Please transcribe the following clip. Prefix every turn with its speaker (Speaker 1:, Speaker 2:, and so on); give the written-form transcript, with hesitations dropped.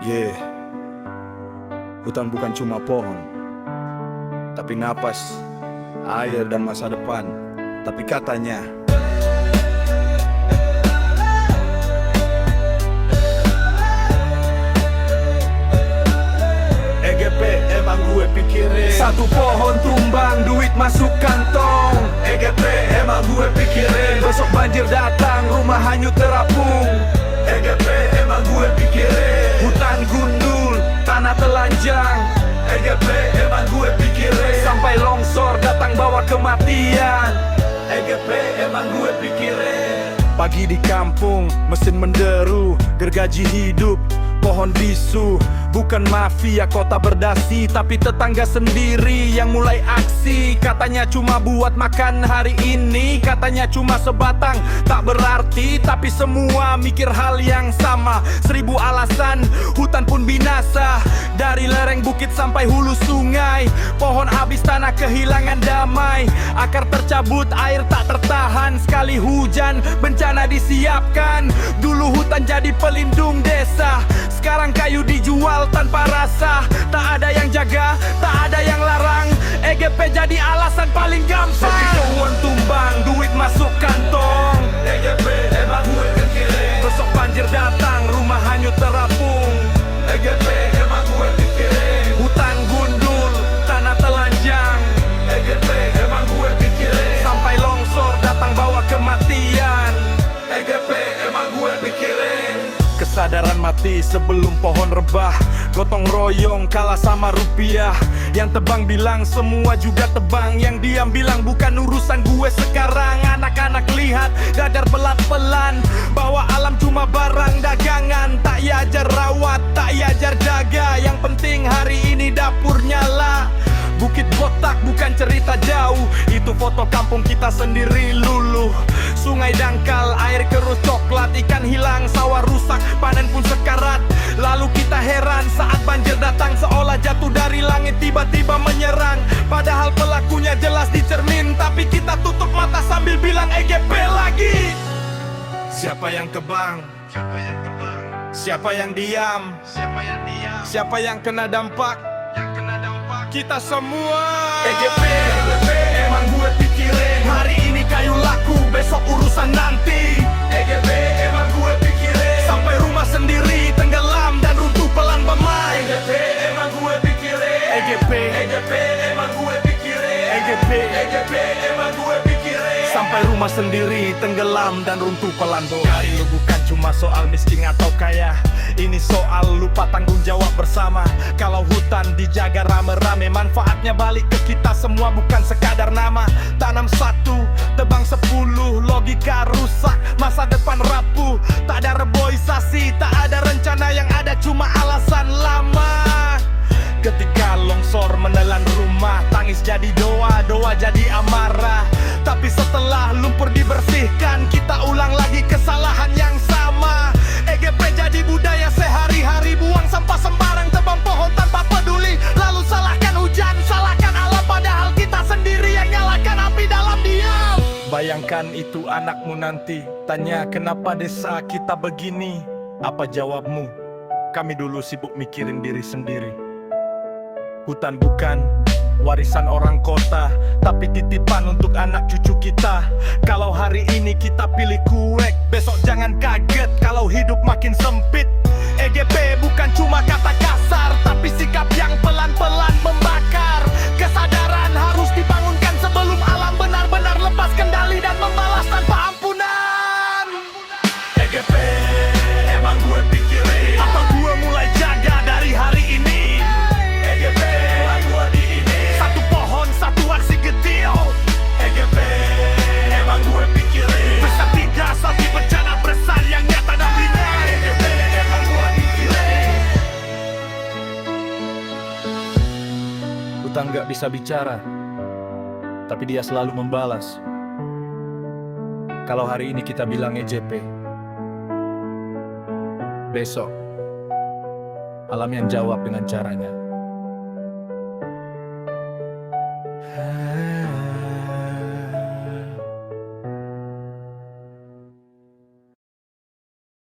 Speaker 1: Yeah, hutan bukan cuma pohon, tapi napas, air, dan masa depan. Tapi katanya EGP emang gue pikirin.
Speaker 2: Satu pohon tumbang, duit masuk kantong.
Speaker 1: EGP emang gue pikirin.
Speaker 2: Besok banjir datang, rumah hanyut terapung.
Speaker 1: EGP emang gue pikirin.
Speaker 2: Hutan gundul, tanah telanjang.
Speaker 1: EGP emang gue pikirin.
Speaker 2: Sampai longsor datang bawa kematian.
Speaker 1: EGP emang gue pikirin.
Speaker 2: Pagi di kampung, mesin menderu, gergaji hidup, pohon bisu. Bukan mafia kota berdasi, tapi tetangga sendiri yang mulai aksi. Katanya cuma buat makan hari ini, katanya cuma sebatang, tak berarti. Tapi semua mikir hal yang sama. 1000 alasan, hutan pun binasa. Dari lereng bukit sampai hulu sungai, pohon habis, tanah kehilangan damai. Akar tercabut, air tak tertahan. Sekali hujan, bencana disiapkan. Dulu hutan jadi pelindung desa, sekarang kayu dijual tanpa rasa. Tak ada yang jaga, tak ada yang larang. EGP jadi alasan paling gampang. Pohon tumbang, duit masuk kantong.
Speaker 1: EGP emang gue pikirin.
Speaker 2: Besok banjir datang, rumah hanyut terapung.
Speaker 1: EGP emang gue pikirin.
Speaker 2: Hutan gundul, tanah telanjang.
Speaker 1: EGP emang gue pikirin.
Speaker 2: Sampai longsor datang bawa kematian.
Speaker 1: EGP emang gue pikirin.
Speaker 2: Kesadaran mati sebelum pohon rebah. Gotong royong kalah sama rupiah. Yang tebang bilang semua juga tebang. Yang diam bilang bukan urusan gue sekarang. Anak-anak lihat gadar pelan-pelan, bahwa alam cuma barang dagangan. Tak yajar rawat, tak yajar jaga. Yang penting hari ini dapur nyala. Bukit Botak bukan cerita jauh, itu foto kampung kita sendiri luluh. Sungai dangkal, air kerus coklat, ikan hilang, sawah rusak, panen pun sekarat. Lalu kita heran saat banjir datang, seolah jatuh dari langit tiba-tiba menyerang. Padahal pelakunya jelas di cermin, tapi kita tutup mata sambil bilang EGP lagi. Siapa yang kebang?
Speaker 1: Siapa yang kebang?
Speaker 2: Siapa yang diam?
Speaker 1: Siapa yang diam?
Speaker 2: Siapa yang kena dampak?
Speaker 1: Yang kena dampak
Speaker 2: Kita semua.
Speaker 1: EGP emang gue pikirin.
Speaker 2: Hari ini kayu laku, besok urusan nanti.
Speaker 1: EGP emang gue pikirin.
Speaker 2: Sampai rumah sendiri tenggelam dan runtuh pelan bemai.
Speaker 1: EGP emang gue pikirin.
Speaker 2: EGP,
Speaker 1: EGP emang gue pikirin.
Speaker 2: EGP,
Speaker 1: EGP emang gue pikirin.
Speaker 2: sampai rumah sendiri tenggelam dan runtuh pelan bemai. Lu bukan cuma soal miskin atau kaya, ini soal lupa tanggung jawab bersama. Kalau hutan dijaga rame-rame, manfaatnya balik ke kita semua, bukan sekadar nama. Tanam 1, tebang 10, logika rusak, masa depan rapuh. Tak ada reboisasi, tak ada rencana, yang ada cuma alasan lama. Ketika longsor menelan rumah, tangis jadi doa, doa jadi amarah. Tapi setelah lumpur dibersihkan, kita ulang lagi kesalahan yang sama. EGP jadi budaya sehari-hari, buang sampah sembarang, tebang pohon tanpa peduli. Lalu salahkan hujan, salahkan alam, padahal kita sendiri yang nyalakan api dalam diam. Bayangkan itu anakmu nanti tanya kenapa desa kita begini. Apa jawabmu? Kami dulu sibuk mikirin diri sendiri. Hutan bukan warisan orang kota, tapi titipan untuk anak cucu kita. Kalau hari ini kita pilih kuek, besok jangan kaget kalau hidup makin sempit. EGP bukan cuma kata kasar, tapi sikap yang pelan-pelan membakar. Kesadaran harus dibangunkan sebelum alam benar-benar lepas kendali dan membalas tanpa ampunan.
Speaker 1: EGP emang gue pikirin.
Speaker 2: Apa gue mulai jaga dari hari ini?
Speaker 1: EGP emang gue di ini.
Speaker 2: Satu pohon, satu aksi getil.
Speaker 1: EGP emang gue pikirin.
Speaker 2: Bisa tidak sapi bencana besar yang nyata dan ringan.
Speaker 1: EGP emang gue pikirin.
Speaker 2: Hutan gak bisa bicara, tapi dia selalu membalas. Kalau hari ini kita bilang EJP, besok alam yang jawab dengan caranya.